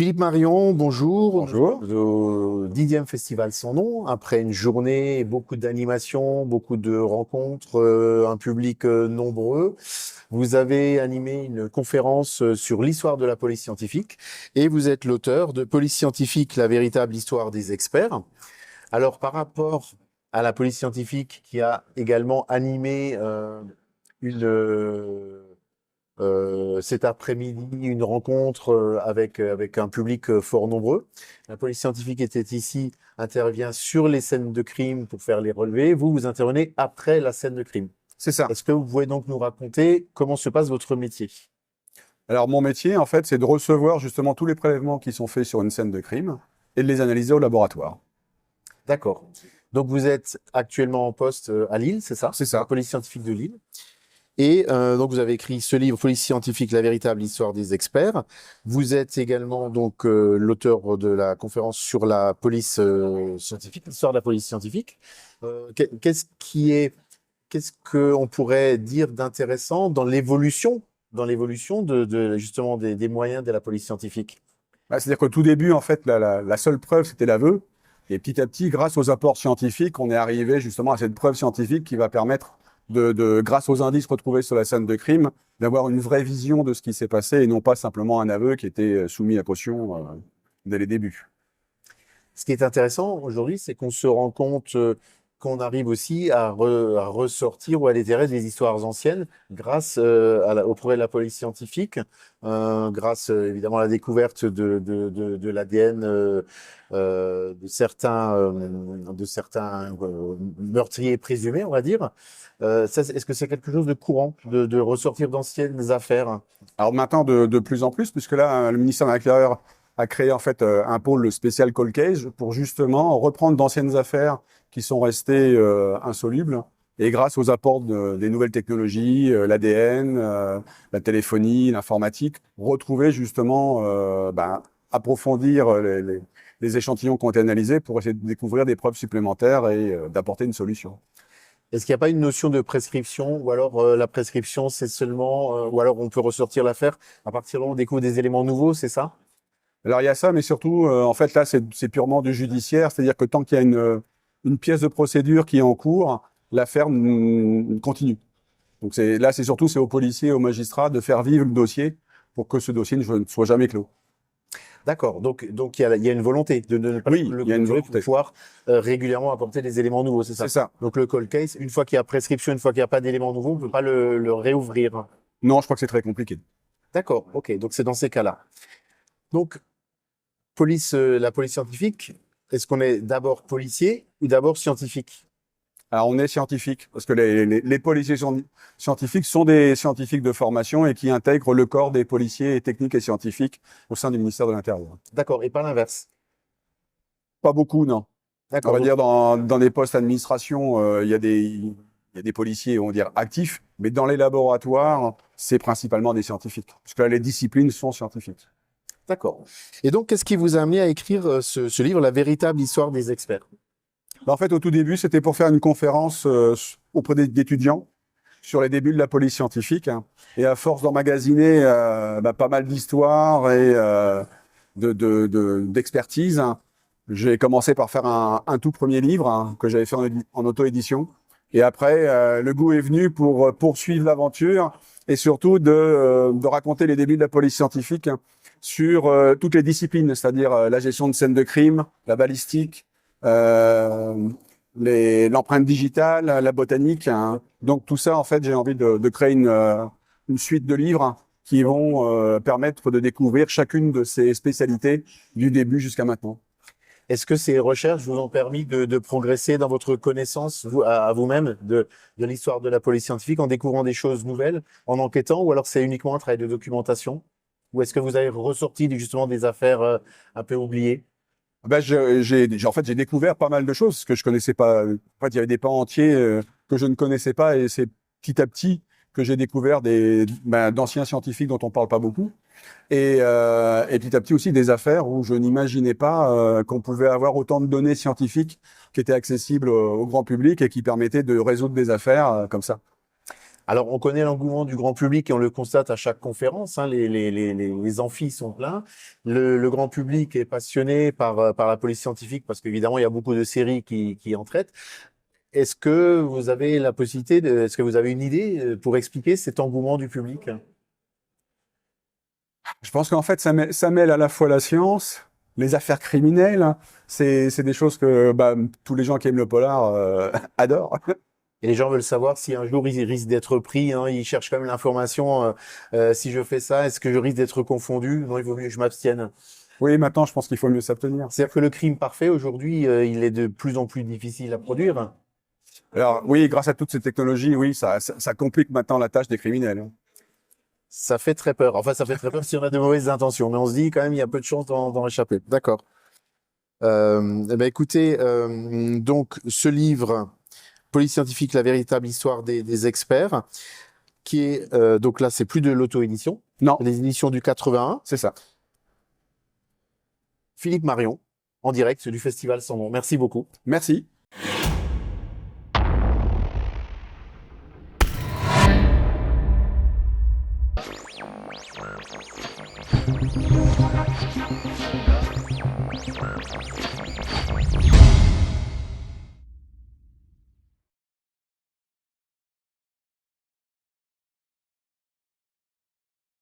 Philippe Marion, bonjour. Bonjour. Au 10e Festival Sans Nom, après une journée, beaucoup d'animations, beaucoup de rencontres, un public nombreux, vous avez animé une conférence sur l'histoire de la police scientifique et vous êtes l'auteur de Police scientifique, la véritable histoire des experts. Alors, par rapport à la police scientifique qui a également animé une cet après-midi une rencontre avec un public fort nombreux. La police scientifique était ici, intervient sur les scènes de crime pour faire les relevés. Vous, vous intervenez après la scène de crime. C'est ça. Est-ce que vous pouvez donc nous raconter comment se passe votre métier? Alors, mon métier, en fait, c'est de recevoir justement tous les prélèvements qui sont faits sur une scène de crime et de les analyser au laboratoire. D'accord. Donc, vous êtes actuellement en poste à Lille, c'est ça? C'est ça. La police scientifique de Lille. Et donc vous avez écrit ce livre, Police scientifique, la véritable histoire des experts. Vous êtes également donc l'auteur de la conférence sur la police scientifique, l'histoire de la police scientifique. Qu'est-ce qu'on pourrait dire d'intéressant dans l'évolution de justement des moyens de la police scientifique? C'est-à-dire qu'au tout début, en fait, la seule preuve, c'était l'aveu. Et petit à petit, grâce aux apports scientifiques, on est arrivé justement à cette preuve scientifique qui va permettre grâce aux indices retrouvés sur la scène de crime, d'avoir une vraie vision de ce qui s'est passé et non pas simplement un aveu qui était soumis à caution dès les débuts. Ce qui est intéressant aujourd'hui, c'est qu'on se rend compte qu'on arrive aussi à ressortir ou à déterrer des histoires anciennes grâce au progrès de la police scientifique, grâce évidemment à la découverte de l'ADN de certains meurtriers présumés, on va dire. Est-ce que c'est quelque chose de courant de ressortir d'anciennes affaires? Alors maintenant, de plus en plus, puisque là, le ministère de l'Intérieur a créé en fait un pôle spécial Cold Case pour justement reprendre d'anciennes affaires qui sont restées insolubles. Et grâce aux apports des nouvelles technologies, l'ADN, la téléphonie, l'informatique, retrouver justement, approfondir les échantillons qui ont été analysés pour essayer de découvrir des preuves supplémentaires et d'apporter une solution. Est-ce qu'il n'y a pas une notion de prescription ou alors la prescription c'est seulement ou alors on peut ressortir l'affaire à partir du moment où on découvre des éléments nouveaux, c'est ça? Alors il y a ça, mais surtout, en fait, là, c'est purement du judiciaire, c'est-à-dire que tant qu'il y a une pièce de procédure qui est en cours, l'affaire continue. Donc c'est surtout aux policiers et aux magistrats de faire vivre le dossier pour que ce dossier ne soit jamais clos. D'accord. Donc il y a une volonté de ne pas Oui, le il y a une clôturer volonté. pour pouvoir régulièrement apporter des éléments nouveaux, c'est ça? C'est ça. Donc le cold case, une fois qu'il y a prescription, une fois qu'il n'y a pas d'éléments nouveaux, on ne peut pas le réouvrir. Non, je crois que c'est très compliqué. D'accord. Ok. Donc c'est dans ces cas-là. Donc la police scientifique, est-ce qu'on est d'abord policier ou d'abord scientifique? Alors on est scientifique, parce que les policiers scientifiques sont des scientifiques de formation et qui intègrent le corps des policiers techniques et scientifiques au sein du ministère de l'Intérieur. D'accord. Et pas l'inverse? Pas beaucoup, non. On D'accord. va dire dans des postes d'administration, il y a des policiers, on va dire, actifs, mais dans les laboratoires, c'est principalement des scientifiques. Parce que là, les disciplines sont scientifiques. D'accord. Et donc, qu'est-ce qui vous a amené à écrire ce livre, La véritable histoire des experts? En fait, au tout début, c'était pour faire une conférence auprès d'étudiants sur les débuts de la police scientifique. Hein. Et à force d'emmagasiner pas mal d'histoires et d'expertise, hein, j'ai commencé par faire un tout premier livre hein, que j'avais fait en auto-édition. Et après, le goût est venu pour poursuivre l'aventure et surtout de raconter les débuts de la police scientifique hein, sur toutes les disciplines, c'est-à-dire la gestion de scènes de crime, la balistique, l'empreinte digitale, la botanique. Hein. Donc tout ça, en fait, j'ai envie de créer une suite de livres qui vont permettre de découvrir chacune de ces spécialités du début jusqu'à maintenant. Est-ce que ces recherches vous ont permis de progresser dans votre connaissance à vous-même de l'histoire de la police scientifique en découvrant des choses nouvelles, en enquêtant, ou alors c'est uniquement un travail de documentation? Ou est-ce que vous avez ressorti justement des affaires un peu oubliées? En fait, j'ai découvert pas mal de choses que je connaissais pas. En fait, il y avait des pans entiers que je ne connaissais pas et c'est petit à petit que j'ai découvert d'anciens scientifiques dont on parle pas beaucoup. Et petit à petit aussi des affaires où je n'imaginais pas qu'on pouvait avoir autant de données scientifiques qui étaient accessibles au grand public et qui permettaient de résoudre des affaires comme ça. Alors, on connaît l'engouement du grand public et on le constate à chaque conférence. Hein, les amphis sont pleins. Le grand public est passionné par la police scientifique parce qu'évidemment, il y a beaucoup de séries qui en traitent. Est-ce que vous avez la possibilité est-ce que vous avez une idée pour expliquer cet engouement du public? Je pense qu'en fait, ça mêle à la fois la science, les affaires criminelles. C'est des choses que tous les gens qui aiment le polar adorent. Et les gens veulent savoir si un jour ils risquent d'être pris. Hein, ils cherchent quand même l'information. Si je fais ça, est-ce que je risque d'être confondu? Non, il vaut mieux que je m'abstienne. Oui, maintenant, je pense qu'il faut mieux s'abstenir. C'est-à-dire que le crime parfait, aujourd'hui, il est de plus en plus difficile à produire. Alors oui, grâce à toutes ces technologies, oui, ça complique maintenant la tâche des criminels, hein. Ça fait très peur. Enfin, ça fait très peur si on a de mauvaises intentions. Mais on se dit quand même, il y a peu de chances d'en échapper. D'accord. Écoutez, donc ce livre, Police scientifique, la véritable histoire des experts, qui est donc là, c'est plus de l'auto-édition, Non, les éditions du 81. c'est ça. Philippe Marion, en direct du Festival Sans Nom. Merci beaucoup. Merci.